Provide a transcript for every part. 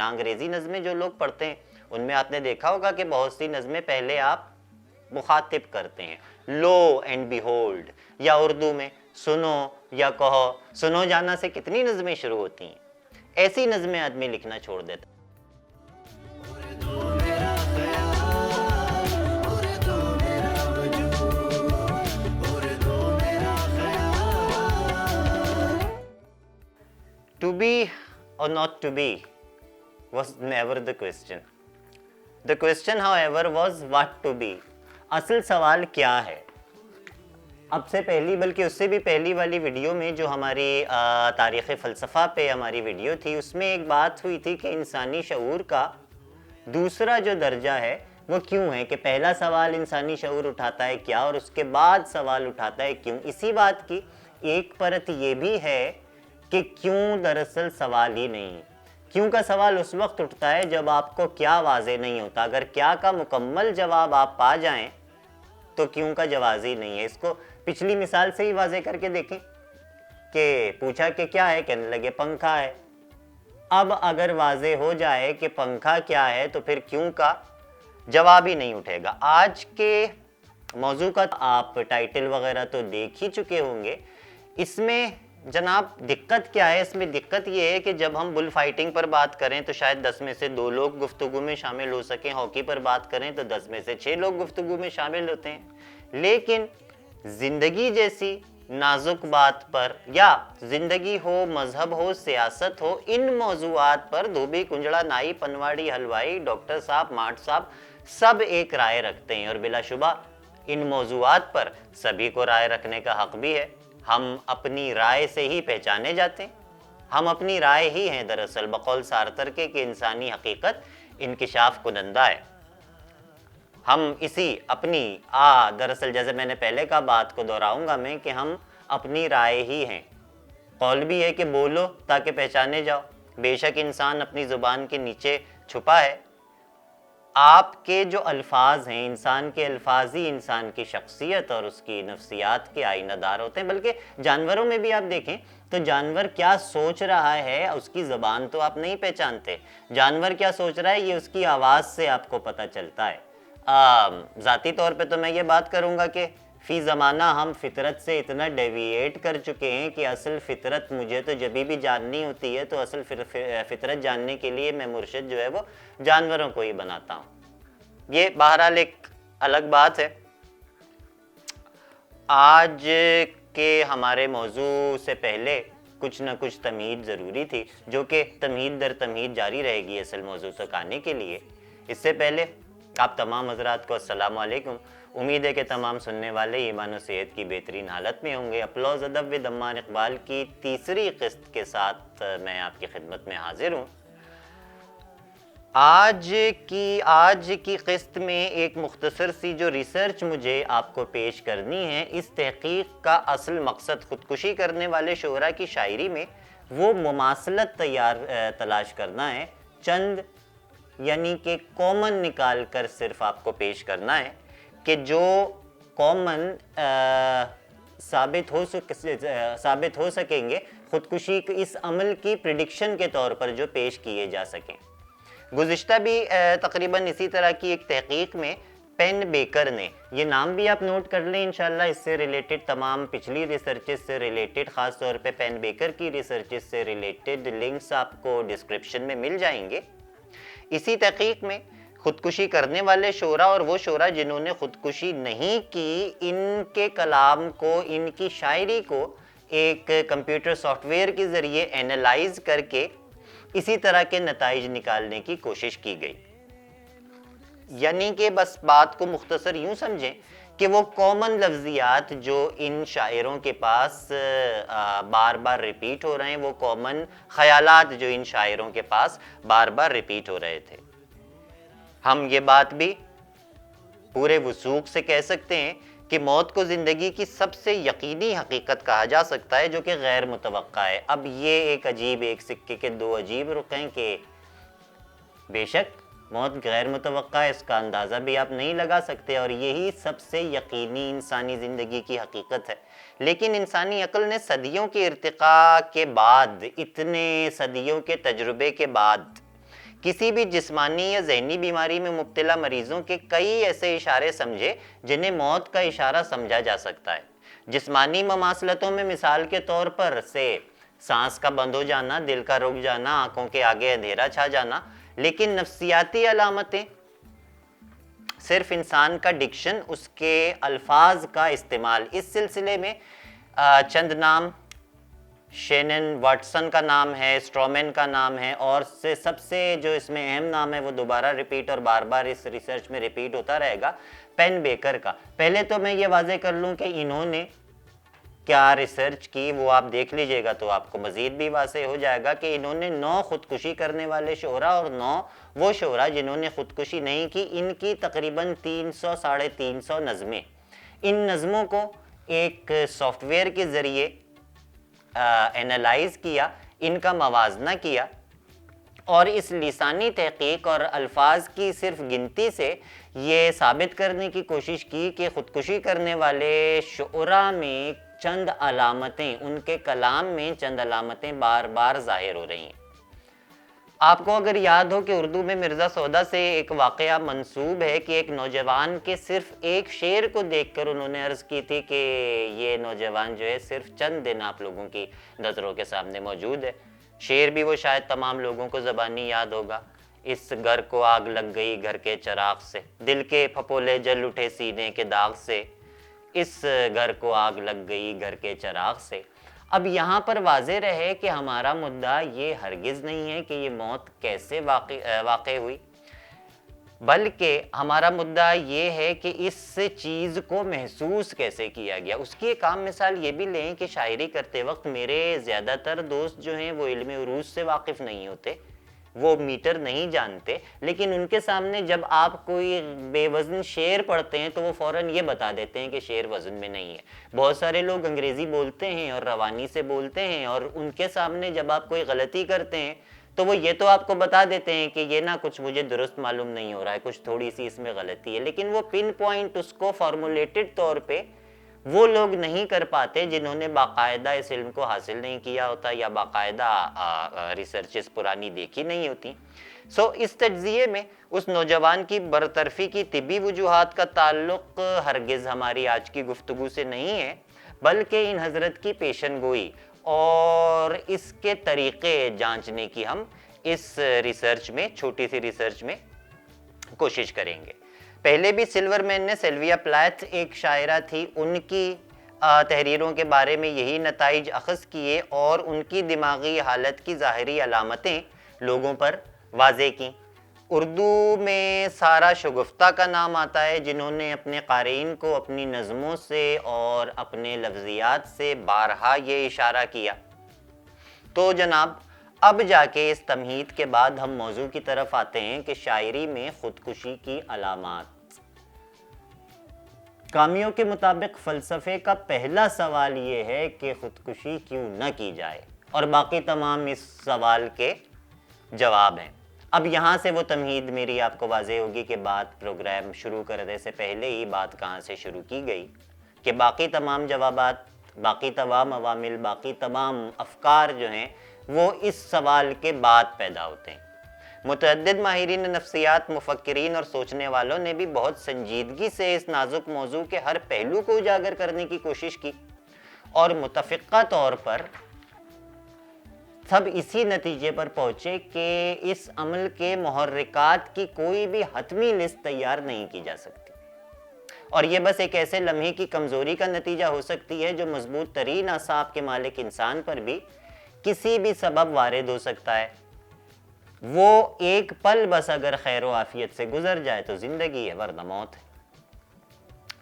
انگریزی نظمیں جو لوگ پڑھتے ہیں ان میں آپ نے دیکھا ہوگا کہ بہت سی نظمیں پہلے آپ مخاطب کرتے ہیں، لو اینڈ بیہولڈ، یا اردو میں سنو یا کہو، سنو جانا سے کتنی نظمیں شروع ہوتی ہیں۔ ایسی نظمیں آدمی لکھنا چھوڑ دیتا۔ To be or not to be was never the question. The question, however, was what to be. اصل سوال کیا ہے؟ اب سے پہلی بلکہ اس سے بھی پہلی والی ویڈیو میں جو ہماری تاریخ فلسفہ پہ ہماری ویڈیو تھی، اس میں ایک بات ہوئی تھی کہ انسانی شعور کا دوسرا جو درجہ ہے وہ کیوں ہے، کہ پہلا سوال انسانی شعور اٹھاتا ہے کیا، اور اس کے بعد سوال اٹھاتا ہے کیوں۔ اسی بات کی ایک پرت یہ بھی ہے کہ کیوں دراصل سوال ہی نہیں۔ کیوں کا سوال اس وقت اٹھتا ہے جب آپ کو کیا واضح نہیں ہوتا۔ اگر کیا کا مکمل جواب آپ پا جائیں تو کیوں کا جواز ہی نہیں ہے۔ اس کو پچھلی مثال سے ہی واضح کر کے دیکھیں کہ پوچھا کہ کیا ہے، کہنے لگے پنکھا ہے۔ اب اگر واضح ہو جائے کہ پنکھا کیا ہے تو پھر کیوں کا جواب ہی نہیں اٹھے گا۔ آج کے موضوع کا آپ ٹائٹل وغیرہ تو دیکھ ہی چکے ہوں گے۔ اس میں جناب دقت کیا ہے؟ اس میں دقت یہ ہے کہ جب ہم بل فائٹنگ پر بات کریں تو شاید 10 میں سے 2 لوگ گفتگو میں شامل ہو سکیں، ہاکی پر بات کریں تو 10 میں سے 6 لوگ گفتگو میں شامل ہوتے ہیں، لیکن زندگی جیسی نازک بات پر، یا زندگی ہو، مذہب ہو، سیاست ہو، ان موضوعات پر دھوبی کنجڑا نائی پنواڑی حلوائی ڈاکٹر صاحب ماٹ صاحب سب ایک رائے رکھتے ہیں، اور بلا شبہ ان موضوعات پر سبھی کو رائے رکھنے کا حق بھی ہے۔ ہم اپنی رائے سے ہی پہچانے جاتے ہیں، ہم اپنی رائے ہی ہیں دراصل، بقول سارتر کے کہ انسانی حقیقت انکشاف کنندہ ہے۔ ہم اسی اپنی دراصل جیسے میں نے پہلے کا بات کو دہراؤں گا میں کہ ہم اپنی رائے ہی ہیں۔ قول بھی ہے کہ بولو تاکہ پہچانے جاؤ، بے شک انسان اپنی زبان کے نیچے چھپا ہے۔ آپ کے جو الفاظ ہیں، انسان کے الفاظ ہی انسان کی شخصیت اور اس کی نفسیات کے آئینہ دار ہوتے ہیں۔ بلکہ جانوروں میں بھی آپ دیکھیں تو جانور کیا سوچ رہا ہے اس کی زبان تو آپ نہیں پہچانتے، جانور کیا سوچ رہا ہے یہ اس کی آواز سے آپ کو پتہ چلتا ہے۔ ذاتی طور پہ تو میں یہ بات کروں گا کہ فی زمانہ ہم فطرت سے اتنا ڈیوییٹ کر چکے ہیں کہ اصل فطرت مجھے تو جبھی بھی جاننی ہوتی ہے تو اصل فطرت جاننے کے لیے میں مرشد جو ہے وہ جانوروں کو ہی بناتا ہوں۔ یہ بہرحال ایک الگ بات ہے۔ آج کے ہمارے موضوع سے پہلے کچھ نہ کچھ تمہید ضروری تھی، جو کہ تمہید در تمہید جاری رہے گی اصل موضوع تک آنے کے لیے۔ اس سے پہلے آپ تمام حضرات کو السلام علیکم۔ امید ہے کہ تمام سننے والے ایمان و صحت کی بہترین حالت میں ہوں گے۔ اپلوز ادب ود عمار اقبال کی تیسری قسط کے ساتھ میں آپ کی خدمت میں حاضر ہوں۔ آج کی قسط میں ایک مختصر سی جو ریسرچ مجھے آپ کو پیش کرنی ہے، اس تحقیق کا اصل مقصد خودکشی کرنے والے شعراء کی شاعری میں وہ مماثلت تلاش کرنا ہے، چند یعنی کہ کامن نکال کر صرف آپ کو پیش کرنا ہے کہ جو کامن ثابت ہو سکیں گے خودکشی کے اس عمل کی پریڈکشن کے طور پر جو پیش کیے جا سکیں۔ گزشتہ بھی تقریباً اسی طرح کی ایک تحقیق میں پین بیکر نے، یہ نام بھی آپ نوٹ کر لیں انشاءاللہ، اس سے ریلیٹڈ تمام پچھلی ریسرچز سے ریلیٹڈ، خاص طور پہ پین بیکر کی ریسرچز سے ریلیٹڈ لنکس آپ کو ڈسکرپشن میں مل جائیں گے۔ اسی تحقیق میں خودکشی کرنے والے شعراء اور وہ شعراء جنہوں نے خودکشی نہیں کی، ان کے کلام کو، ان کی شاعری کو ایک کمپیوٹر سافٹ ویئر کے ذریعے اینالائز کر کے اسی طرح کے نتائج نکالنے کی کوشش کی گئی۔ یعنی کہ بس بات کو مختصر یوں سمجھیں کہ وہ کامن لفظیات جو ان شاعروں کے پاس بار بار ریپیٹ ہو رہے ہیں، وہ کامن خیالات جو ان شاعروں کے پاس بار بار ریپیٹ ہو رہے تھے۔ ہم یہ بات بھی پورے وثوق سے کہہ سکتے ہیں کہ موت کو زندگی کی سب سے یقینی حقیقت کہا جا سکتا ہے جو کہ غیر متوقع ہے۔ اب یہ ایک سکے کے 2 عجیب رخ ہیں کہ بے شک موت غیر متوقع ہے، اس کا اندازہ بھی آپ نہیں لگا سکتے، اور یہی سب سے یقینی انسانی زندگی کی حقیقت ہے۔ لیکن انسانی عقل نے صدیوں کے ارتقاء کے بعد، اتنے صدیوں کے تجربے کے بعد کسی بھی جسمانی یا ذہنی بیماری میں مبتلا مریضوں کے کئی ایسے اشارے سمجھے جنہیں موت کا اشارہ سمجھا جا سکتا ہے۔ جسمانی مماثلتوں میں مثال کے طور پر سانس کا بند ہو جانا، دل کا رک جانا، آنکھوں کے آگے اندھیرا چھا جانا، لیکن نفسیاتی علامتیں صرف انسان کا ڈکشن، اس کے الفاظ کا استعمال۔ اس سلسلے میں چند نام شینن واٹسن کا نام ہے، اسٹرومین کا نام ہے، اور سب سے جو اس میں اہم نام ہے وہ دوبارہ ریپیٹ اور بار بار اس ریسرچ میں ریپیٹ ہوتا رہے گا، پین بیکر کا۔ پہلے تو میں یہ واضح کر لوں کہ انہوں نے کیا ریسرچ کی، وہ آپ دیکھ لیجئے گا تو آپ کو مزید بھی واضح ہو جائے گا کہ انہوں نے 9 خودکشی کرنے والے شعراء اور 9 وہ شعراء جنہوں نے خودکشی نہیں کی، ان کی تقریباً 300 ساڑھے 300 نظمیں، ان نظموں کو ایک سافٹ ویئر کے ذریعے اینالائز کیا، ان کا موازنہ کیا، اور اس لسانی تحقیق اور الفاظ کی صرف گنتی سے یہ ثابت کرنے کی کوشش کی کہ خودکشی کرنے والے شعراء میں چند علامتیں، ان کے کلام میں چند علامتیں بار بار ظاہر ہو رہی ہیں۔ آپ کو اگر یاد ہو کہ اردو میں مرزا سودا سے ایک واقعہ منسوب ہے کہ ایک نوجوان کے صرف ایک شعر کو دیکھ کر انہوں نے عرض کی تھی کہ یہ نوجوان جو ہے صرف چند دن آپ لوگوں کی نظروں کے سامنے موجود ہے۔ شعر بھی وہ شاید تمام لوگوں کو زبانی یاد ہوگا۔ اس گھر کو آگ لگ گئی گھر کے چراغ سے، دل کے پھپولے جل اٹھے سینے کے داغ سے، اس گھر کو آگ لگ گئی گھر کے چراغ سے۔ اب یہاں پر واضح رہے کہ ہمارا مدعا یہ ہرگز نہیں ہے کہ یہ موت کیسے واقع ہوئی، بلکہ ہمارا مدعا یہ ہے کہ اس چیز کو محسوس کیسے کیا گیا۔ اس کی ایک عام مثال یہ بھی لیں کہ شاعری کرتے وقت میرے زیادہ تر دوست جو ہیں وہ علم عروض سے واقف نہیں ہوتے، وہ میٹر نہیں جانتے، لیکن ان کے سامنے جب آپ کوئی بے وزن شعر پڑھتے ہیں تو وہ فوراً یہ بتا دیتے ہیں کہ شعر وزن میں نہیں ہے۔ بہت سارے لوگ انگریزی بولتے ہیں اور روانی سے بولتے ہیں، اور ان کے سامنے جب آپ کوئی غلطی کرتے ہیں تو وہ یہ تو آپ کو بتا دیتے ہیں کہ یہ کچھ مجھے درست معلوم نہیں ہو رہا ہے، کچھ تھوڑی سی اس میں غلطی ہے، لیکن وہ پن پوائنٹ اس کو فارمولیٹڈ طور پہ وہ لوگ نہیں کر پاتے جنہوں نے باقاعدہ اس علم کو حاصل نہیں کیا ہوتا یا باقاعدہ ریسرچز پرانی دیکھی نہیں ہوتی۔ اس تجزیے میں اس نوجوان کی برطرفی کی طبی وجوہات کا تعلق ہرگز ہماری آج کی گفتگو سے نہیں ہے، بلکہ ان حضرت کی پیشن گوئی اور اس کے طریقے جانچنے کی ہم اس ریسرچ میں، چھوٹی سی ریسرچ میں کوشش کریں گے۔ پہلے بھی سلور مین نے، سیلویا پلیتھ ایک شاعرہ تھی، ان کی تحریروں کے بارے میں یہی نتائج اخذ کیے اور ان کی دماغی حالت کی ظاہری علامتیں لوگوں پر واضح کیں۔ اردو میں سارا شگفتہ کا نام آتا ہے، جنہوں نے اپنے قارئین کو اپنی نظموں سے اور اپنے لفظیات سے بارہا یہ اشارہ کیا۔ تو جناب اب جا کے اس تمہید کے بعد ہم موضوع کی طرف آتے ہیں کہ شاعری میں خودکشی کی علامات۔ کامیوں کے مطابق فلسفے کا پہلا سوال یہ ہے کہ خودکشی کیوں نہ کی جائے، اور باقی تمام اس سوال کے جواب ہیں۔ اب یہاں سے وہ تمہید میری آپ کو واضح ہوگی کہ بات پروگرام شروع کرنے سے پہلے ہی بات کہاں سے شروع کی گئی، کہ باقی تمام جوابات، باقی تمام عوامل، باقی تمام افکار جو ہیں وہ اس سوال کے بعد پیدا ہوتے ہیں۔ متعدد ماہرین نفسیات، مفکرین اور سوچنے والوں نے بھی بہت سنجیدگی سے اس نازک موضوع کے ہر پہلو کو اجاگر کرنے کی کوشش کی، اور متفقہ طور پر سب اسی نتیجے پر پہنچے کہ اس عمل کے محرکات کی کوئی بھی حتمی لسٹ تیار نہیں کی جا سکتی، اور یہ بس ایک ایسے لمحے کی کمزوری کا نتیجہ ہو سکتی ہے جو مضبوط ترین اعصاب کے مالک انسان پر بھی کسی بھی سبب وارد ہو سکتا ہے۔ وہ ایک پل بس اگر خیر و عافیت سے گزر جائے تو زندگی ہے، ورنہ موت ہے۔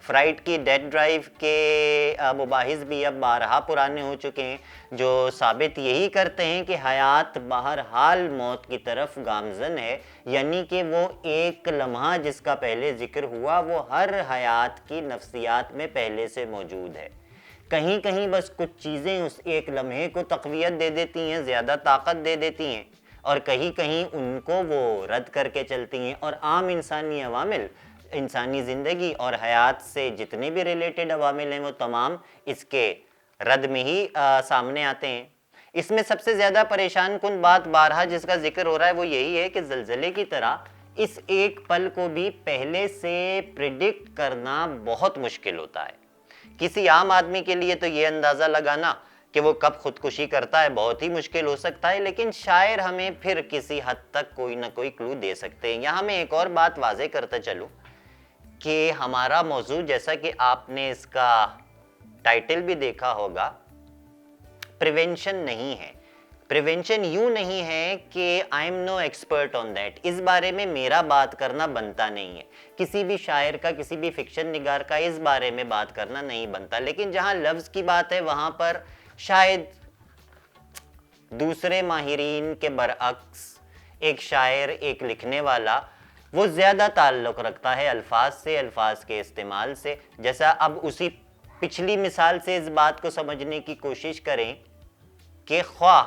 فرائڈ کی ڈیڈ ڈرائیو کے مباحث بھی اب بارہا پرانے ہو چکے ہیں، جو ثابت یہی کرتے ہیں کہ حیات بہرحال موت کی طرف گامزن ہے، یعنی کہ وہ ایک لمحہ جس کا پہلے ذکر ہوا وہ ہر حیات کی نفسیات میں پہلے سے موجود ہے۔ کہیں کہیں بس کچھ چیزیں اس ایک لمحے کو تقویت دے دیتی ہیں، زیادہ طاقت دے دیتی ہیں، اور کہیں کہیں ان کو وہ رد کر کے چلتی ہیں، اور عام انسانی عوامل، انسانی زندگی اور حیات سے جتنے بھی ریلیٹڈ عوامل ہیں وہ تمام اس کے رد میں ہی سامنے آتے ہیں۔ اس میں سب سے زیادہ پریشان کن بات بارہا جس کا ذکر ہو رہا ہے وہ یہی ہے کہ زلزلے کی طرح اس ایک پل کو بھی پہلے سے پریڈکٹ کرنا بہت مشکل ہوتا ہے. کسی عام آدمی کے لیے تو یہ اندازہ لگانا کہ وہ کب خودکشی کرتا ہے بہت ہی مشکل ہو سکتا ہے, لیکن شاعر ہمیں پھر کسی حد تک کوئی نہ کوئی کلو دے سکتے ہیں. یہاں میں ایک اور بات واضح کرتا چلوں کہ ہمارا موضوع, جیسا کہ آپ نے اس کا ٹائٹل بھی دیکھا ہوگا, پریونشن نہیں ہے. پریونشن یوں نہیں ہے کہ I am no expert on that, اس بارے میں میرا بات کرنا بنتا نہیں ہے. کسی بھی شاعر کا, کسی بھی فکشن نگار کا اس بارے میں بات کرنا نہیں بنتا. لیکن جہاں لفظ کی بات ہے وہاں پر شاید دوسرے ماہرین کے برعکس ایک شاعر, ایک لکھنے والا, وہ زیادہ تعلق رکھتا ہے الفاظ سے, الفاظ کے استعمال سے. جیسا اب اسی پچھلی مثال سے اس بات کو سمجھنے کی کوشش کریں کہ خواہ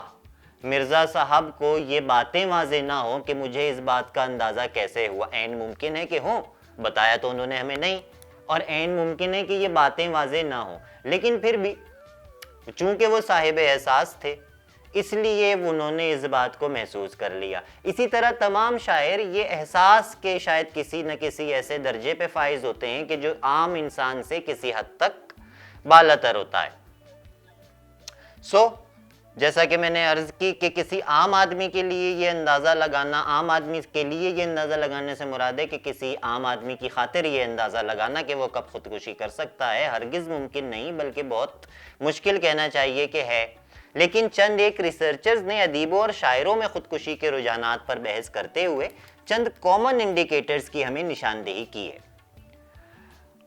مرزا صاحب کو یہ باتیں واضح نہ ہوں کہ مجھے اس بات کا اندازہ کیسے ہوا, عین ممکن ہے کہ ہوں, بتایا تو انہوں نے ہمیں نہیں, اور عین ممکن ہے کہ یہ باتیں واضح نہ ہوں, لیکن پھر بھی چونکہ وہ صاحب احساس تھے اس لیے انہوں نے اس بات کو محسوس کر لیا. اسی طرح تمام شاعر یہ احساس کے شاید کسی نہ کسی ایسے درجے پہ فائز ہوتے ہیں کہ جو عام انسان سے کسی حد تک بالاتر ہوتا ہے. جیسا کہ میں نے عرض کی کہ کسی عام آدمی کے لیے یہ اندازہ لگانا, عام آدمی کے لیے یہ اندازہ لگانے سے مراد ہے کہ کسی عام آدمی کی خاطر یہ اندازہ لگانا کہ وہ کب خودکشی کر سکتا ہے, ہرگز ممکن نہیں, بلکہ بہت مشکل کہنا چاہیے کہ ہے. لیکن چند ایک ریسرچرز نے ادیبوں اور شاعروں میں خودکشی کے رجحانات پر بحث کرتے ہوئے چند کامن انڈیکیٹرز کی ہمیں نشاندہی کی ہے.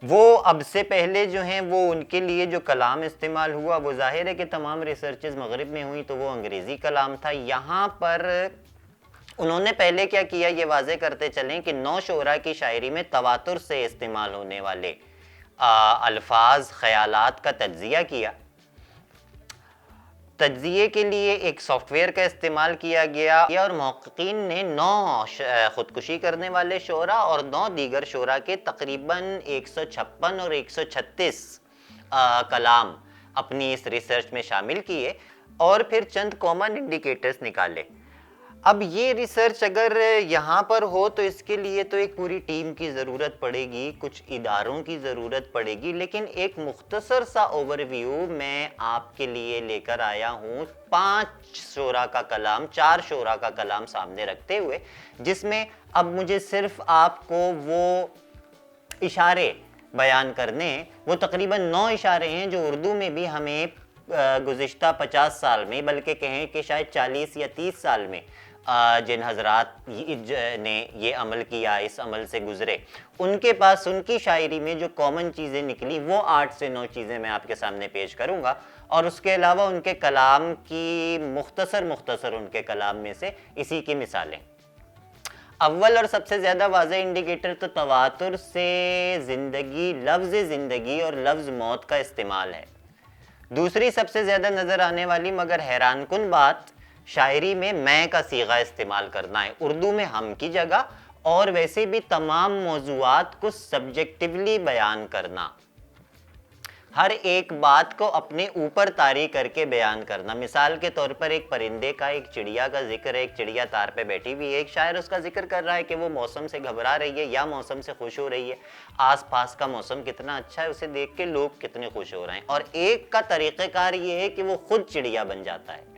وہ اب سے پہلے جو ہیں وہ ان کے لیے جو کلام استعمال ہوا وہ ظاہر ہے کہ تمام ریسرچز مغرب میں ہوئی تو وہ انگریزی کلام تھا. یہاں پر انہوں نے پہلے کیا کیا یہ واضح کرتے چلیں کہ 9 شعراء کی شاعری میں تواتر سے استعمال ہونے والے الفاظ, خیالات کا تجزیہ کیا. تجزیے کے لیے ایک سافٹ ویئر کا استعمال کیا گیا اور محققین نے 9 خودکشی کرنے والے شعراء اور 9 دیگر شعراء کے تقریباً 156 اور 136 کلام اپنی اس ریسرچ میں شامل کیے اور پھر چند کامن انڈیکیٹرز نکالے. اب یہ ریسرچ اگر یہاں پر ہو تو اس کے لیے تو ایک پوری ٹیم کی ضرورت پڑے گی, کچھ اداروں کی ضرورت پڑے گی, لیکن ایک مختصر سا اوور ویو میں آپ کے لیے لے کر آیا ہوں 5 شعراء کا کلام, 4 شعراء کا کلام سامنے رکھتے ہوئے, جس میں اب مجھے صرف آپ کو وہ اشارے بیان کرنے ہیں. وہ تقریباً 9 اشارے ہیں جو اردو میں بھی ہمیں گزشتہ 50 سال میں, بلکہ کہیں کہ شاید 40 یا 30 سال میں جن حضرات نے یہ عمل کیا, اس عمل سے گزرے, ان کے پاس ان کی شاعری میں جو کامن چیزیں نکلی وہ 8 سے 9 چیزیں میں آپ کے سامنے پیش کروں گا, اور اس کے علاوہ ان کے کلام کی مختصر ان کے کلام میں سے اسی کی مثالیں. اول اور سب سے زیادہ واضح انڈیکیٹر تو تواتر سے زندگی, لفظ زندگی اور لفظ موت کا استعمال ہے. دوسری سب سے زیادہ نظر آنے والی مگر حیران کن بات شاعری میں میں کا صیغہ استعمال کرنا ہے, اردو میں ہم کی جگہ, اور ویسے بھی تمام موضوعات کو سبجیکٹیولی بیان کرنا, ہر ایک بات کو اپنے اوپر طاری کر کے بیان کرنا. مثال کے طور پر ایک پرندے کا, ایک چڑیا کا ذکر ہے, ایک چڑیا تار پہ بیٹھی ہوئی ہے, ایک شاعر اس کا ذکر کر رہا ہے کہ وہ موسم سے گھبرا رہی ہے یا موسم سے خوش ہو رہی ہے, آس پاس کا موسم کتنا اچھا ہے, اسے دیکھ کے لوگ کتنے خوش ہو رہے ہیں, اور ایک کا طریقہ کار یہ ہے کہ وہ خود چڑیا بن جاتا ہے.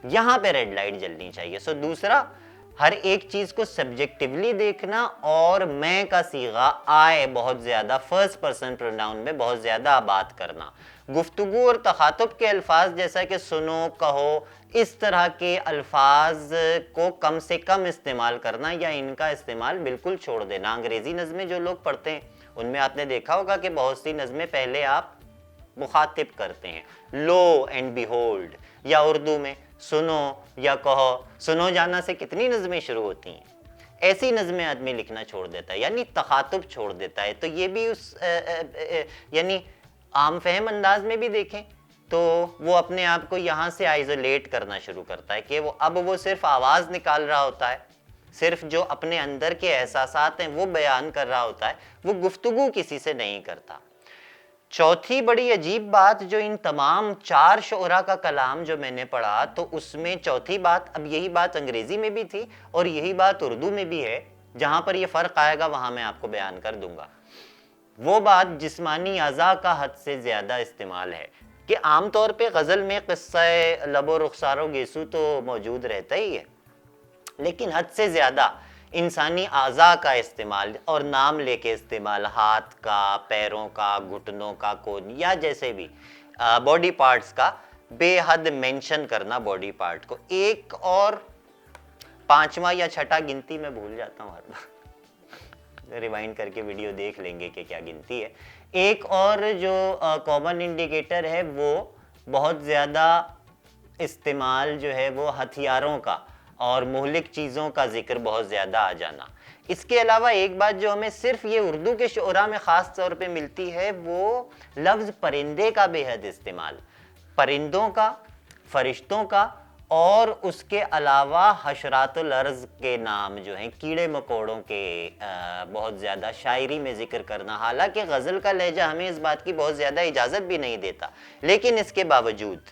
یہاں پہ ریڈ لائٹ جلنی چاہیے. دوسرا, ہر ایک چیز کو سبجیکٹیولی دیکھنا, اور میں کا صیغہ آئے بہت زیادہ فرسٹ پرسن پروناؤن میں بہت زیادہ بات کرنا. گفتگو اور تخاطب کے الفاظ جیسا کہ سنو, کہو, اس طرح کے الفاظ کو کم سے کم استعمال کرنا یا ان کا استعمال بالکل چھوڑ دینا. انگریزی نظمیں جو لوگ پڑھتے ہیں ان میں آپ نے دیکھا ہوگا کہ بہت سی نظمیں پہلے آپ مخاطب کرتے ہیں, لو اینڈ بیہولڈ, یا اردو میں سنو یا کہو, سنو جانا سے کتنی نظمیں شروع ہوتی ہیں. ایسی نظمیں آدمی لکھنا چھوڑ دیتا ہے, یعنی تخاطب چھوڑ دیتا ہے. تو یہ بھی اس یعنی عام فہم انداز میں بھی دیکھیں تو وہ اپنے آپ کو یہاں سے آئزولیٹ کرنا شروع کرتا ہے کہ وہ صرف آواز نکال رہا ہوتا ہے, صرف جو اپنے اندر کے احساسات ہیں وہ بیان کر رہا ہوتا ہے, وہ گفتگو کسی سے نہیں کرتا. چوتھی بڑی عجیب بات جو ان تمام 4 شعراء کا کلام جو میں نے پڑھا تو اس میں چوتھی بات، اب یہی بات انگریزی میں بھی تھی اور یہی بات اردو میں بھی ہے، جہاں پر یہ فرق آئے گا وہاں میں آپ کو بیان کر دوں گا. وہ بات جسمانی اعضاء کا حد سے زیادہ استعمال ہے کہ عام طور پہ غزل میں قصہ لب و رخسار و گیسو تو موجود رہتا ہی ہے، لیکن حد سے زیادہ انسانی اعضاء کا استعمال اور نام لے کے استعمال، ہاتھ کا، پیروں کا، گھٹنوں کا، یا جیسے بھی باڈی پارٹس کا بے حد مینشن کرنا باڈی پارٹ کو. ایک اور 5واں یا 6واں گنتی میں بھول جاتا ہوں ہر بار، ریوائنڈ کر کے ویڈیو دیکھ لیں گے کہ کیا گنتی ہے. ایک اور جو کامن انڈیکیٹر ہے وہ بہت زیادہ استعمال جو ہے وہ ہتھیاروں کا اور مہلک چیزوں کا ذکر بہت زیادہ آ جانا. اس کے علاوہ ایک بات جو ہمیں صرف یہ اردو کے شعراء میں خاص طور پہ ملتی ہے وہ لفظ پرندے کا بے حد استعمال، پرندوں کا، فرشتوں کا، اور اس کے علاوہ حشرات الارض کے نام جو ہیں، کیڑے مکوڑوں کے بہت زیادہ شاعری میں ذکر کرنا. حالانکہ غزل کا لہجہ ہمیں اس بات کی بہت زیادہ اجازت بھی نہیں دیتا، لیکن اس کے باوجود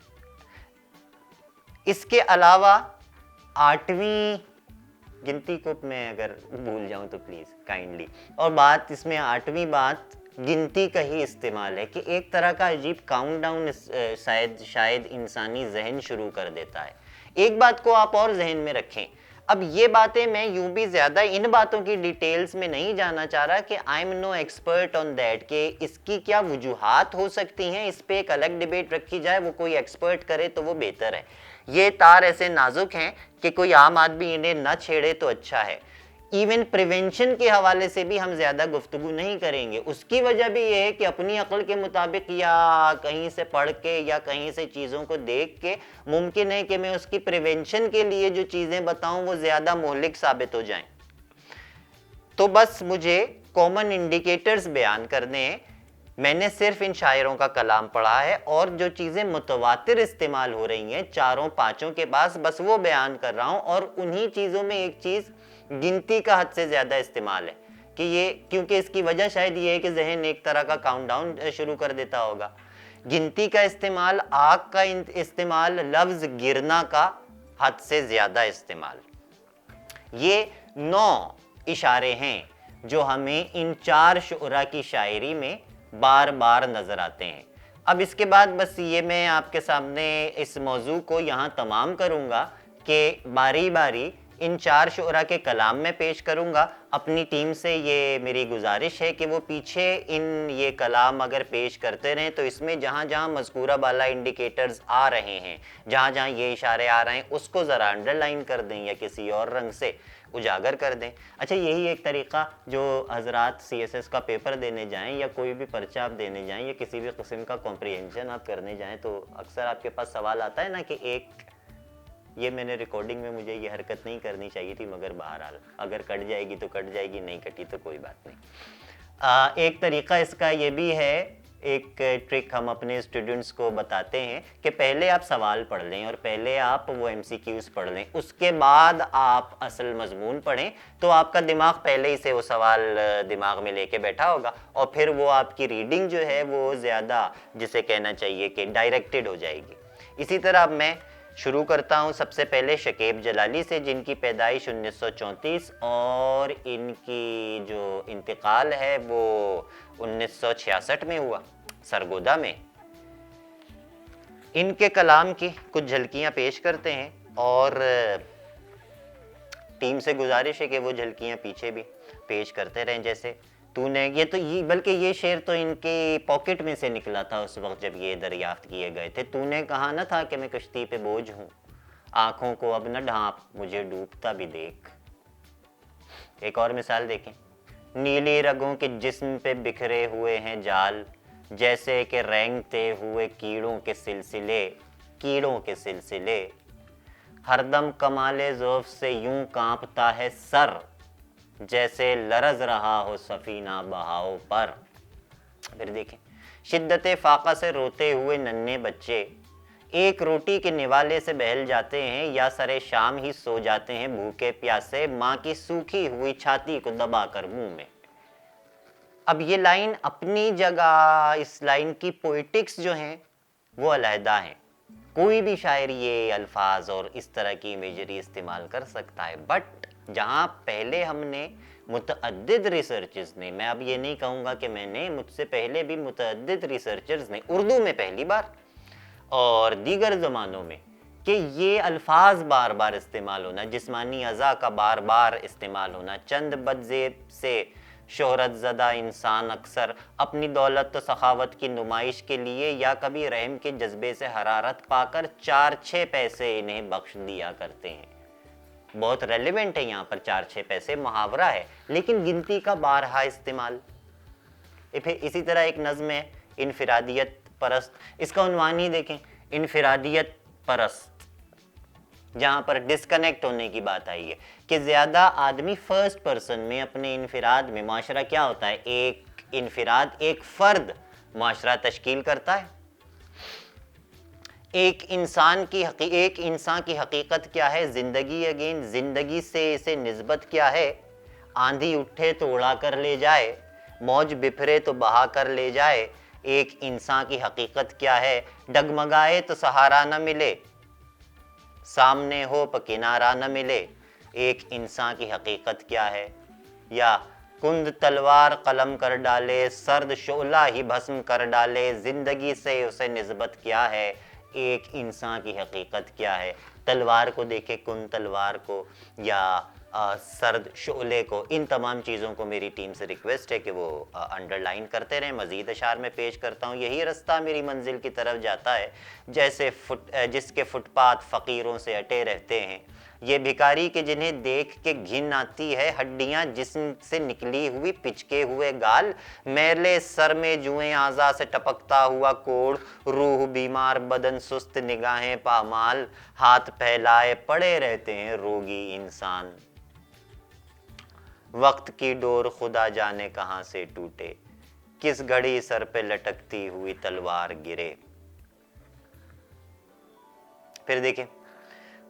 اس کے علاوہ 8ویں گنتی کو میں اگر بھول جاؤں تو پلیز کائنڈلی، اور بات اس میں 8ویں بات گنتی کا ہی استعمال ہے کہ ایک طرح کا عجیب کاؤنٹ ڈاؤن شاید انسانی ذہن شروع کر دیتا ہے. ایک بات کو آپ اور ذہن میں رکھیں، اب یہ باتیں میں یوں بھی زیادہ ان باتوں کی ڈیٹیلز میں نہیں جانا چاہ رہا کہ I am no expert on that کہ اس کی کیا وجوہات ہو سکتی ہیں، اس پہ ایک الگ ڈیبیٹ رکھی جائے، وہ کوئی ایکسپرٹ کرے تو وہ بہتر ہے. یہ تار ایسے نازک ہیں کہ کوئی عام آدمی انہیں نہ چھیڑے تو اچھا ہے. ایون پریونشن کے حوالے سے بھی ہم زیادہ گفتگو نہیں کریں گے. اس کی وجہ بھی یہ ہے کہ اپنی عقل کے مطابق یا کہیں سے پڑھ کے یا کہیں سے چیزوں کو دیکھ کے ممکن ہے کہ میں اس کی پریونشن کے لیے جو چیزیں بتاؤں وہ زیادہ مہلک ثابت ہو جائیں. تو بس مجھے کامن انڈیکیٹرز بیان کرنے ہیں. میں نے صرف ان شاعروں کا کلام پڑھا ہے اور جو چیزیں متواتر استعمال ہو رہی ہیں 4-5 کے پاس، بس وہ بیان کر رہا ہوں. اور انہی چیزوں میں ایک چیز گنتی کا حد سے زیادہ استعمال ہے کہ یہ کیونکہ اس کی وجہ شاید یہ ہے کہ ذہن ایک طرح کا کاؤنٹ ڈاؤن شروع کر دیتا ہوگا. گنتی کا استعمال، آگ کا استعمال، لفظ گرنا کا حد سے زیادہ استعمال، یہ 9 اشارے ہیں جو ہمیں ان 4 شعراء کی شاعری میں بار بار نظر آتے ہیں. اب اس کے بعد بس یہ میں آپ کے سامنے اس موضوع کو یہاں تمام کروں گا کہ باری باری ان 4 شعراء کے کلام میں پیش کروں گا. اپنی ٹیم سے یہ میری گزارش ہے کہ وہ پیچھے یہ کلام اگر پیش کرتے رہیں تو اس میں جہاں جہاں مذکورہ بالا انڈیکیٹرز آ رہے ہیں، جہاں جہاں یہ اشارے آ رہے ہیں اس کو ذرا انڈر لائن کر دیں یا کسی اور رنگ سے اجاگر کر دیں. اچھا، یہی ایک طریقہ جو حضرات CSS کا پیپر دینے جائیں یا کوئی بھی پرچہ آپ دینے جائیں یا کسی بھی قسم کا کمپریہنشن آپ کرنے جائیں تو اکثر آپ کے پاس سوال آتا ہے نا کہ یہ میں نے ریکارڈنگ میں مجھے یہ حرکت نہیں کرنی چاہیے تھی، مگر بہرحال اگر کٹ جائے گی تو کٹ جائے گی، نہیں کٹی تو کوئی بات نہیں. ایک طریقہ اس کا یہ بھی ہے، ایک ٹرک ہم اپنے اسٹوڈنٹس کو بتاتے ہیں کہ پہلے آپ سوال پڑھ لیں اور پہلے آپ وہ MCQs پڑھ لیں، اس کے بعد آپ اصل مضمون پڑھیں تو آپ کا دماغ پہلے ہی سے وہ سوال دماغ میں لے کے بیٹھا ہوگا اور پھر وہ آپ کی ریڈنگ جو ہے وہ زیادہ جسے کہنا چاہیے کہ ڈائریکٹڈ ہو جائے گی. اسی طرح اب میں شروع کرتا ہوں سب سے پہلے شکیب جلالی سے، جن کی پیدائش 1934 اور ان کی جو انتقال ہے وہ 1966 میں ہوا سرگودا میں. ان کے کلام کی کچھ جھلکیاں پیش کرتے ہیں اور ٹیم سے گزارش ہے کہ وہ جھلکیاں پیچھے بھی پیش کرتے رہیں. جیسے تو نے بلکہ یہ شعر تو ان کی پاکٹ میں سے نکلا تھا اس وقت جب یہ دریافت کیے گئے تھے. تو نے کہا نہ تھا کہ میں کشتی پہ بوجھ ہوں، آنکھوں کو اب نہ ڈھانپ، مجھے ڈوبتا بھی دیکھ. ایک اور مثال دیکھیں، نیلی رگوں کے جسم پہ بکھرے ہوئے ہیں جال، جیسے کہ رینگتے ہوئے کیڑوں کے سلسلے، ہر دم کمال ذوف سے یوں کانپتا ہے سر، جیسے لرز رہا ہو سفینہ بہاؤ پر. پھر دیکھیں، شدت فاقہ سے روتے ہوئے ننھے بچے ایک روٹی کے نوالے سے بہل جاتے ہیں یا سرے شام ہی سو جاتے ہیں بھوکے پیاسے، ماں کی سوکھی ہوئی چھاتی کو دبا کر منہ میں. اب یہ لائن اپنی جگہ، اس لائن کی پوئٹکس جو ہیں وہ علیحدہ ہیں. کوئی بھی شاعر یہ الفاظ اور اس طرح کی امیجری استعمال کر سکتا ہے، بٹ جہاں پہلے ہم نے متعدد ریسرچرز نے، میں اب یہ نہیں کہوں گا کہ میں نے، مجھ سے پہلے بھی متعدد ریسرچرز نے اردو میں پہلی بار اور دیگر زمانوں میں کہ یہ الفاظ بار بار استعمال ہونا، جسمانی اعضاء کا بار بار استعمال ہونا، چند بدزیب سے شہرت زدہ انسان اکثر اپنی دولت و سخاوت کی نمائش کے لیے یا کبھی رحم کے جذبے سے حرارت پا کر 4-6 پیسے انہیں بخش دیا کرتے ہیں. بہت ریلیونٹ ہے یہاں پر 4-6 پیسے، محاورہ ہے لیکن گنتی کا بارہا استعمال. پھر اسی طرح ایک نظم ہے انفرادیت پرست، اس کا عنوان ہی دیکھیں، انفرادیت پرست، جہاں پر ڈسکنیکٹ ہونے کی بات آئی ہے کہ زیادہ آدمی فرسٹ پرسن میں اپنے انفراد میں، معاشرہ کیا ہوتا ہے؟ ایک انفراد، ایک فرد معاشرہ تشکیل کرتا ہے. ایک انسان کی حقیقت کیا ہے؟ زندگی. اگین زندگی سے اسے نسبت کیا ہے؟ آندھی اٹھے تو اڑا کر لے جائے، موج بپھرے تو بہا کر لے جائے. ایک انسان کی حقیقت کیا ہے؟ ڈگمگائے تو سہارا نہ ملے، سامنے ہو پہ کنارہ نہ ملے. ایک انسان کی حقیقت کیا ہے؟ یا کند تلوار قلم کر ڈالے، سرد شعلہ ہی بھسم کر ڈالے. زندگی سے اسے نسبت کیا ہے؟ ایک انسان کی حقیقت کیا ہے؟ تلوار کو دیکھے، کند تلوار کو یا سرد شعلے کو. ان تمام چیزوں کو میری ٹیم سے ریکویسٹ ہے کہ وہ انڈر لائن کرتے رہیں. مزید اشعار میں پیش کرتا ہوں. یہی رستہ میری منزل کی طرف جاتا ہے، جیسے جس کے فٹ پاتھ فقیروں سے اٹے رہتے ہیں. یہ بھکاری کہ جنہیں دیکھ کے گھن آتی ہے، ہڈیاں جسم سے نکلی ہوئی، پچکے ہوئے گال، میلے سر میں جوئیں اعضاء سے ٹپکتا ہوا کوڑ، روح بیمار، بدن سست، نگاہیں پامال، ہاتھ پھیلائے پڑے رہتے ہیں روگی انسان. وقت کی ڈور خدا جانے کہاں سے ٹوٹے، کس گھڑی سر پہ لٹکتی ہوئی تلوار گرے. پھر دیکھیں،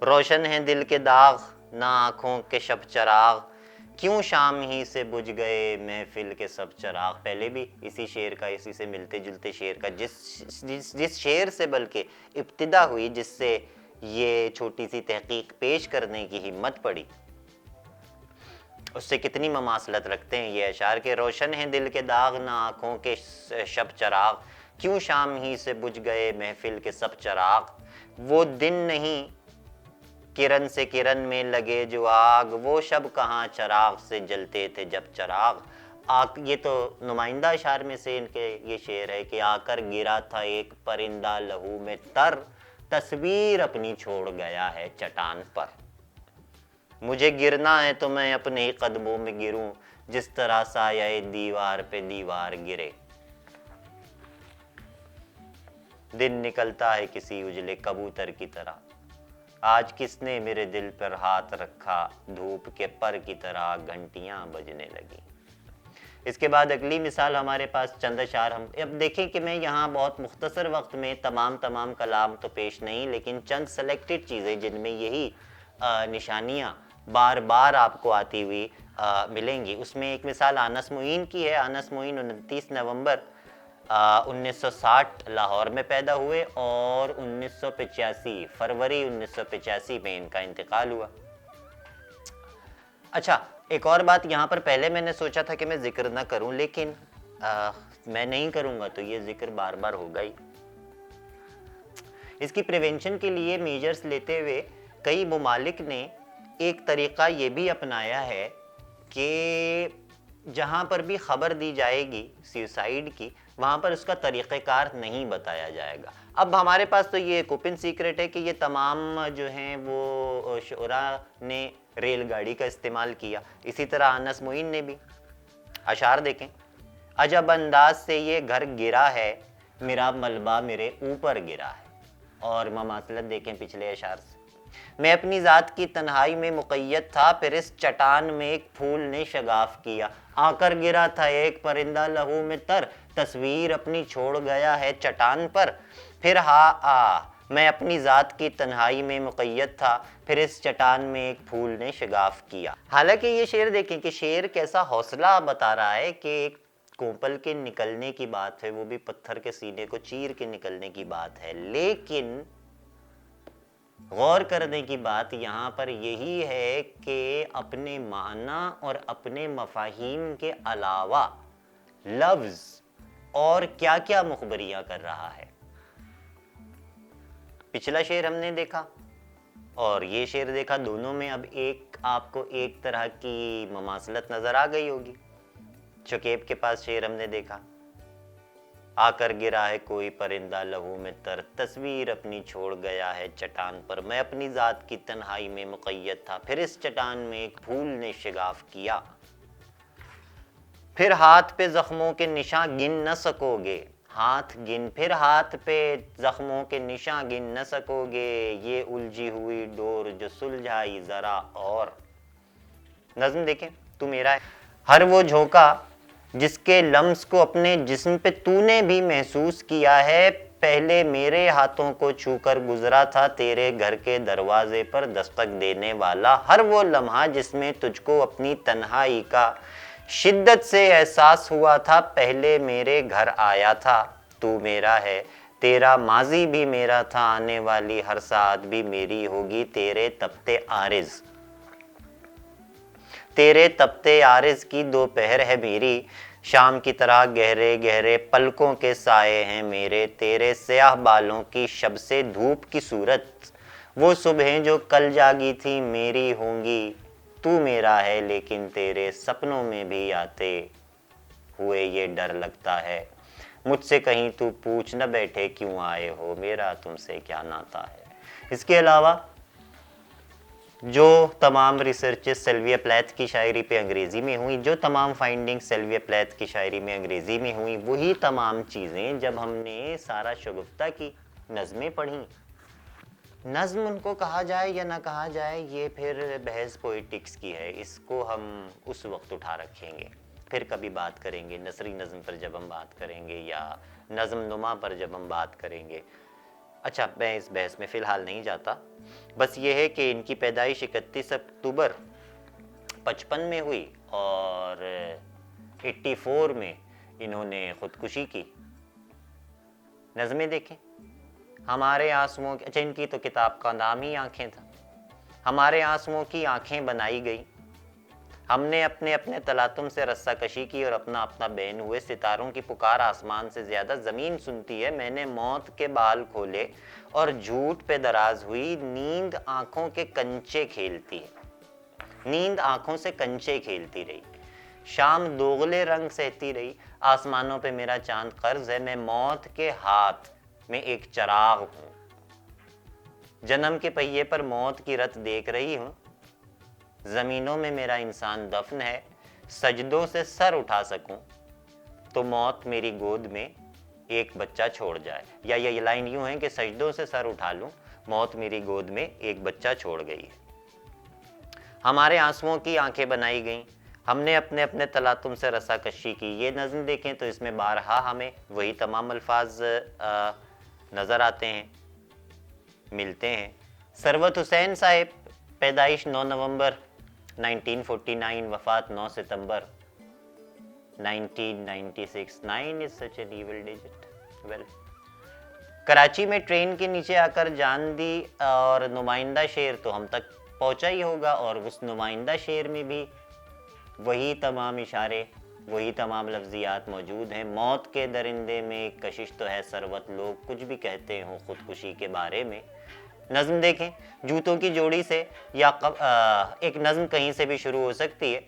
روشن ہیں دل کے داغ، نہ آنکھوں کے شب چراغ، کیوں شام ہی سے بجھ گئے محفل کے سب چراغ. پہلے بھی اسی شعر کا، اسی سے ملتے جلتے شعر کا، جس شعر سے بلکہ ابتدا ہوئی، جس سے یہ چھوٹی سی تحقیق پیش کرنے کی ہمت پڑی، اس سے کتنی مماثلت رکھتے ہیں یہ اشعار کہ روشن ہیں دل کے داغ، نہ آنکھوں کے شب چراغ، کیوں شام ہی سے بجھ گئے محفل کے سب چراغ. وہ دن نہیں کرن سے کرن میں لگے جو آگ، وہ شب کہاں چراغ سے جلتے تھے جب چراغ. یہ تو نمائندہ اشعار میں سے ان کے یہ شعر ہے کہ آ کر گرا تھا ایک پرندہ لہو میں تر، تصویر اپنی چھوڑ گیا ہے چٹان پر. مجھے گرنا ہے تو میں اپنے ہی قدموں میں گروں، جس طرح سایہ دیوار پہ دیوار گرے. دن نکلتا ہے کسی اجلے کبوتر کی طرح، آج کس نے میرے دل پر ہاتھ رکھا، دھوپ کے پر کی طرح گھنٹیاں بجنے لگی. اس کے بعد اگلی مثال ہمارے پاس چند اشعار. ہم اب دیکھیں کہ میں یہاں بہت مختصر وقت میں تمام کلام تو پیش نہیں، لیکن چند سلیکٹڈ چیزیں جن میں یہی نشانیاں بار بار آپ کو آتی ہوئی ملیں گی. اس میں ایک مثال انس معین کی ہے. انس معین 29 نومبر 1960 لاہور میں پیدا ہوئے اور 1985 فروری 1985 میں ان کا انتقال ہوا. اچھا، ایک اور بات یہاں پر پہلے میں نے سوچا تھا کہ میں ذکر نہ کروں، لیکن میں نہیں کروں گا تو یہ ذکر بار بار ہوگا ہی. اس کی پریونشن کے لیے میجرز لیتے ہوئے کئی ممالک نے ایک طریقہ یہ بھی اپنایا ہے کہ جہاں پر بھی خبر دی جائے گی سیوسائیڈ کی، وہاں پر اس کا طریقہ کار نہیں بتایا جائے گا. اب ہمارے پاس تو یہ ایک اوپن سیکرٹ ہے کہ یہ تمام جو ہیں وہ شعراء نے ریل گاڑی کا استعمال کیا. اسی طرح انس معین نے بھی. اشعار دیکھیں، عجب انداز سے یہ گھر گرا ہے، میرا ملبہ میرے اوپر گرا ہے. اور مماثلت دیکھیں پچھلے اشعار سے، میں اپنی ذات کی تنہائی میں مقید تھا، پھر اس چٹان میں ایک پھول نے شگاف کیا. آ کر گرا تھا ایک پرندہ لہو میں تر، تصویر اپنی چھوڑ گیا ہے چٹان پر. پھر میں اپنی ذات کی تنہائی میں مقید تھا، پھر اس چٹان میں ایک پھول نے شگاف کیا. حالانکہ یہ شعر دیکھیں کہ شعر کیسا حوصلہ بتا رہا ہے کہ کوپل کے نکلنے کی بات ہے, وہ بھی پتھر کے سینے کو چیر کے نکلنے کی بات ہے, لیکن غور کرنے کی بات یہاں پر یہی ہے کہ اپنے معنی اور اپنے مفاہیم کے علاوہ لفظ اور کیا کیا مخبریاں کر رہا ہے. پچھلا شعر ہم نے دیکھا اور یہ شعر دیکھا, دونوں میں اب آپ کو ایک طرح کی مماثلت نظر آ گئی ہوگی. شکیب کے پاس شعر ہم نے دیکھا, آ کر گرا ہے کوئی پرندہ لہو میں تر, تصویر اپنی چھوڑ گیا ہے چٹان پر, میں اپنی ذات کی تنہائی میں مقید تھا, پھر اس چٹان میں ایک پھول نے شگاف کیا, پھر ہاتھ پہ زخموں کے نشان گن نہ سکو گے, پھر ہاتھ پہ زخموں کے نشان گن نہ سکو گے, یہ الجھی ہوئی ڈور جو سلجھائی ذرا اور. نظم دیکھیں, تو میرا ہے ہر وہ جھونکا جس کے لمس کو اپنے جسم پہ تو نے بھی محسوس کیا ہے, پہلے میرے ہاتھوں کو چھو کر گزرا تھا تیرے گھر کے دروازے پر دستک دینے والا, ہر وہ لمحہ جس میں تجھ کو اپنی تنہائی کا شدت سے احساس ہوا تھا, پہلے میرے گھر آیا تھا, تو میرا ہے, تیرا ماضی بھی میرا تھا, آنے والی ہر ساعت بھی میری ہوگی, تیرے تپتے عارض کی دوپہر ہے میری, شام کی طرح گہرے گہرے پلکوں کے سائے ہیں میرے, تیرے سیاہ بالوں کی شب سے دھوپ کی صورت, وہ صبحیں جو کل جاگی تھی میری ہوں گی, تو میرا ہے لیکن تیرے سپنوں میں بھی آتے ہوئے یہ ڈر لگتا ہے, مجھ سے کہیں تو پوچھ نہ بیٹھے کیوں آئے ہو, میرا تم سے کیا ناتا ہے. اس کے علاوہ جو تمام ریسرچز سیلویا پلیتھ کی شاعری پہ انگریزی میں ہوئیں, جو تمام فائنڈنگ سیلویا پلیتھ کی شاعری میں انگریزی میں ہوئیں, وہی تمام چیزیں جب ہم نے سارا شگفتہ کی نظمیں پڑھیں. نظم ان کو کہا جائے یا نہ کہا جائے یہ پھر بحث پوئٹکس کی ہے, اس کو ہم اس وقت اٹھا رکھیں گے, پھر کبھی بات کریں گے نثری نظم پر جب ہم بات کریں گے, یا نظم نما پر جب ہم بات کریں گے. اچھا, میں اس بحث میں فی الحال نہیں جاتا, بس یہ ہے کہ ان کی پیدائش 31 اکتوبر 55 میں ہوئی اور 84 میں انہوں نے خودکشی کی. نظمیں دیکھیں, ہمارے آنسوؤں کی, اچھا ان کی تو کتاب کا نام ہی آنکھیں تھا, ہمارے آنسوؤں کی آنکھیں بنائی گئی, ہم نے اپنے اپنے تلاطم سے رسہ کشی کی اور اپنا اپنا بین ہوئے, ستاروں کی پکار آسمان سے زیادہ زمین سنتی ہے, میں نے موت کے بال کھولے اور جھوٹ پہ دراز ہوئی, نیند آنکھوں کے کنچے کھیلتی ہے, نیند آنکھوں سے کنچے کھیلتی رہی, شام دوغلے رنگ سہتی رہی, آسمانوں پہ میرا چاند قرض ہے, میں موت کے ہاتھ میں ایک چراغ ہوں, جنم کے پہیے پر موت کی رت دیکھ رہی ہوں, زمینوں میں میرا انسان دفن ہے, سجدوں سے سر اٹھا سکوں تو موت میری گود میں ایک بچہ چھوڑ جائے, یا یہ لائن یوں ہے کہ سجدوں سے سر اٹھا لوں, موت میری گود میں ایک بچہ چھوڑ گئی ہے. ہمارے آنسوؤں کی آنکھیں بنائی گئیں, ہم نے اپنے اپنے تلاطم سے رسہ کشی کی. یہ نظم دیکھیں تو اس میں بارہا ہمیں وہی تمام الفاظ نظر آتے ہیں, ملتے ہیں. ثروت حسین صاحب, پیدائش 9 نومبر 1949, وفات 9 ستمبر 1996. 9 is such an evil digit. Well, Karachi میں ٹرین کے نیچے آ کر جان دی, اور نمائندہ شعر تو ہم تک پہنچا ہی ہوگا, اور اس نمائندہ شعر میں بھی وہی تمام اشارے, وہی تمام لفظیات موجود ہیں. موت کے درندے میں ایک کشش تو ہے ثروت, لوگ کچھ بھی کہتے ہوں خودکشی کے بارے میں. نظم دیکھیں, جوتوں کی جوڑی سے, یا ایک نظم کہیں سے بھی شروع ہو سکتی ہے,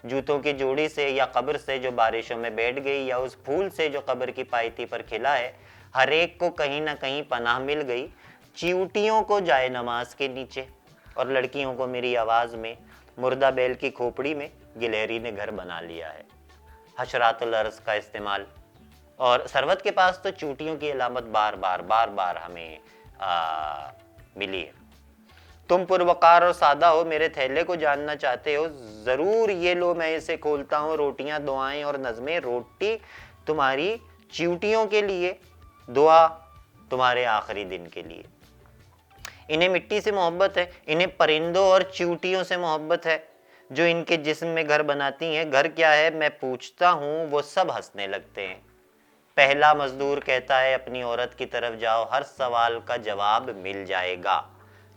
جوتوں کی جوڑی سے یا قبر سے جو بارشوں میں بیٹھ گئی, یا اس پھول سے جو قبر کی پائیتی پر کھلا ہے, ہر ایک کو کہیں نہ کہیں پناہ مل گئی, چیوٹیوں کو جائے نماز کے نیچے, اور لڑکیوں کو میری آواز میں, مردہ بیل کی کھوپڑی میں گلہری نے گھر بنا لیا ہے. حشرات الارض کا استعمال. اور ثروت کے پاس تو چوٹیوں کی علامت بار بار ہمیں ملی ہے. تم پروقار اور سادہ ہو, میرے تھیلے کو جاننا چاہتے ہو, ضرور یہ لو میں اسے کھولتا ہوں, روٹیاں دعائیں اور نظمیں, روٹی تمہاری چیوٹیوں کے لیے, دعا تمہارے آخری دن کے لیے. انہیں مٹی سے محبت ہے, انہیں پرندوں اور چیوٹیوں سے محبت ہے, جو ان کے جسم میں گھر بناتی ہیں. گھر کیا ہے میں پوچھتا ہوں وہ سب ہنسنے لگتے ہیں. پہلا مزدور کہتا ہے اپنی عورت کی طرف جاؤ, ہر سوال کا جواب مل جائے گا.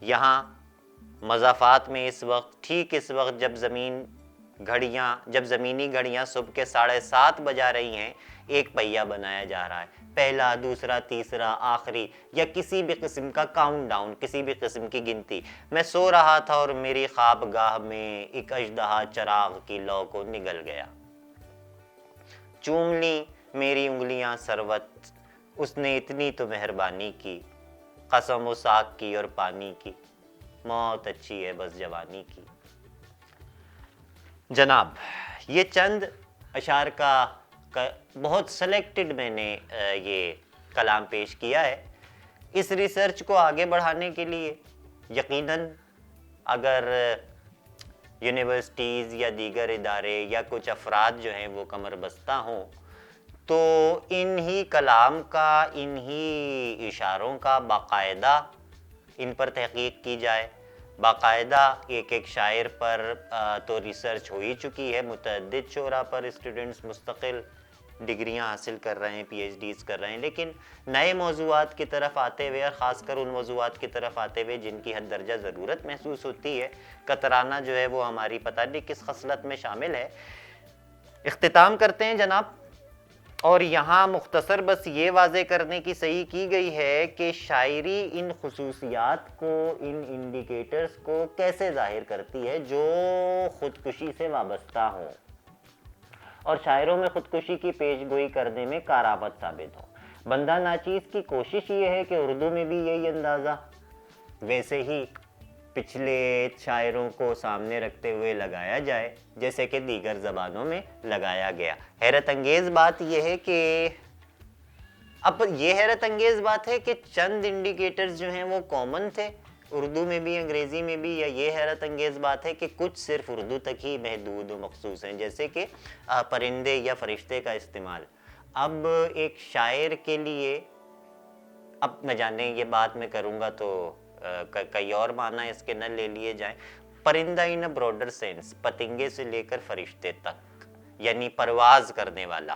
یہاں مضافات میں ٹھیک اس وقت جب زمینی گھڑیاں صبح کے 7:30 بجا رہی ہیں, ایک پہیا بنایا جا رہا ہے. پہلا, دوسرا, تیسرا, آخری یا کسی بھی قسم کا کاؤنٹ ڈاؤن, کسی بھی قسم کی گنتی. میں سو رہا تھا اور میری خوابگاہ میں ایک اژدہا چراغ کی لو کو نگل گیا. چوم لی میری انگلیاں سروت, اس نے اتنی تو مہربانی کی. قسم و ساکھ کی اور پانی کی, موت اچھی ہے بس جوانی کی. جناب, یہ چند اشعار کا بہت سلیکٹڈ میں نے یہ کلام پیش کیا ہے. اس ریسرچ کو آگے بڑھانے کے لیے یقیناً اگر یونیورسٹیز یا دیگر ادارے یا کچھ افراد جو ہیں وہ کمر بستہ ہوں تو انہی کلام کا, انہی اشاروں کا باقاعدہ ان پر تحقیق کی جائے. باقاعدہ ایک شاعر پر تو ریسرچ ہو ہی چکی ہے, متعدد شعراء پر اسٹوڈنٹس مستقل ڈگریاں حاصل کر رہے ہیں, پی ایچ ڈیز کر رہے ہیں. لیکن نئے موضوعات کی طرف آتے ہوئے, اور خاص کر ان موضوعات کی طرف آتے ہوئے جن کی حد درجہ ضرورت محسوس ہوتی ہے, کترانہ جو ہے وہ ہماری پتہ نہیں کس خصلت میں شامل ہے. اختتام کرتے ہیں جناب, اور یہاں مختصر بس یہ واضح کرنے کی صحیح کی گئی ہے کہ شاعری ان خصوصیات کو, ان انڈیکیٹرز کو کیسے ظاہر کرتی ہے جو خودکشی سے وابستہ ہوں اور شاعروں میں خودکشی کی پیش گوئی کرنے میں کارآمد ثابت ہوں. بندہ ناچیز کی کوشش یہ ہے کہ اردو میں بھی یہی اندازہ ویسے ہی پچھلے شاعروں کو سامنے رکھتے ہوئے لگایا جائے جیسے کہ دیگر زبانوں میں لگایا گیا. حیرت انگیز بات یہ ہے کہ حیرت انگیز بات ہے کہ چند انڈیکیٹرز جو ہیں وہ کامن تھے اردو میں بھی, انگریزی میں بھی, یا یہ حیرت انگیز بات ہے کہ کچھ صرف اردو تک ہی محدود و مخصوص ہیں, جیسے کہ پرندے یا فرشتے کا استعمال. اب ایک شاعر کے لیے, اب نہ جانے یہ بات میں کروں گا تو کئی اور معنی اس کے نہ لے لیے جائیں. پرندہ ان براڈر سینس, پتنگے سے لے کر فرشتے تک, یعنی پرواز کرنے والا,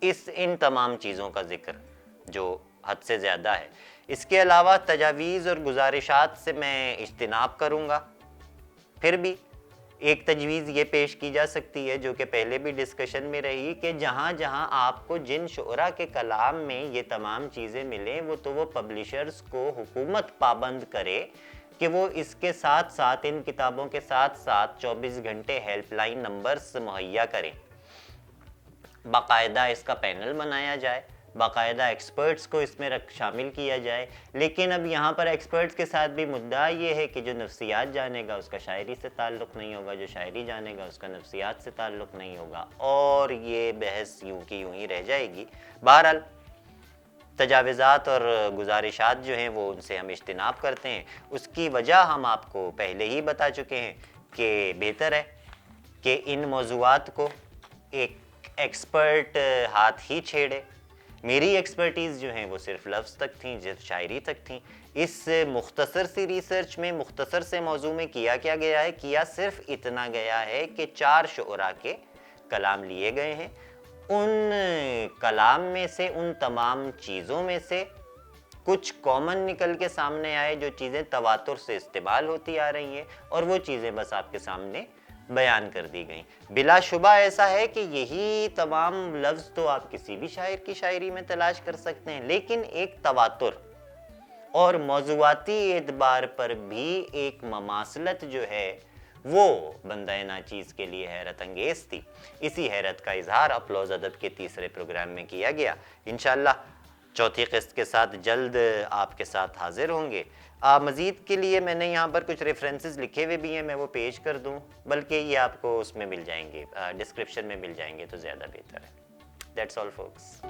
ان تمام چیزوں کا ذکر جو حد سے زیادہ ہے. اس کے علاوہ تجاویز اور گزارشات سے میں اجتناب کروں گا. پھر بھی ایک تجویز یہ پیش کی جا سکتی ہے جو کہ پہلے بھی ڈسکشن میں رہی کہ جہاں جہاں آپ کو جن شعراء کے کلام میں یہ تمام چیزیں ملیں وہ پبلشرز کو حکومت پابند کرے کہ وہ اس کے ساتھ ساتھ, ان کتابوں کے ساتھ ساتھ 24 گھنٹے ہیلپ لائن نمبرز مہیا کریں. باقاعدہ اس کا پینل بنایا جائے, باقاعدہ ایکسپرٹس کو اس میں شامل کیا جائے. لیکن اب یہاں پر ایکسپرٹس کے ساتھ بھی مدعا یہ ہے کہ جو نفسیات جانے گا اس کا شاعری سے تعلق نہیں ہوگا, جو شاعری جانے گا اس کا نفسیات سے تعلق نہیں ہوگا, اور یہ بحث یوں کی یوں ہی رہ جائے گی. بہرحال تجاوزات اور گزارشات جو ہیں وہ ان سے ہم اجتناب کرتے ہیں. اس کی وجہ ہم آپ کو پہلے ہی بتا چکے ہیں کہ بہتر ہے کہ ان موضوعات کو ایک ایکسپرٹ ہاتھ ہی چھیڑے. میری ایکسپرٹیز جو ہیں وہ صرف لفظ تک تھیں, شاعری تک تھیں. اس مختصر سی ریسرچ میں, مختصر سے موضوع میں کیا گیا ہے, کیا صرف اتنا گیا ہے کہ 4 شعراء کے کلام لیے گئے ہیں. ان کلام میں سے, ان تمام چیزوں میں سے کچھ کامن نکل کے سامنے آئے, جو چیزیں تواتر سے استعمال ہوتی آ رہی ہیں, اور وہ چیزیں بس آپ کے سامنے بیان کر دی گئیں. بلا شبہ ایسا ہے کہ یہی تمام لفظ تو آپ کسی بھی شاعر کی شاعری میں تلاش کر سکتے ہیں, لیکن ایک تواتر اور موضوعاتی اعتبار پر بھی ایک مماثلت جو ہے وہ بندہ ناچیز کے لیے حیرت انگیز تھی. اسی حیرت کا اظہار اپلوز ادب کے تیسرے پروگرام میں کیا گیا. انشاءاللہ چوتھی قسط کے ساتھ جلد آپ کے ساتھ حاضر ہوں گے. مزید کے لیے میں نے یہاں پر کچھ ریفرنسز لکھے ہوئے بھی ہیں, میں وہ پیش کر دوں, بلکہ یہ آپ کو اس میں مل جائیں گے, ڈسکرپشن میں مل جائیں گے تو زیادہ بہتر ہے. That's all focus.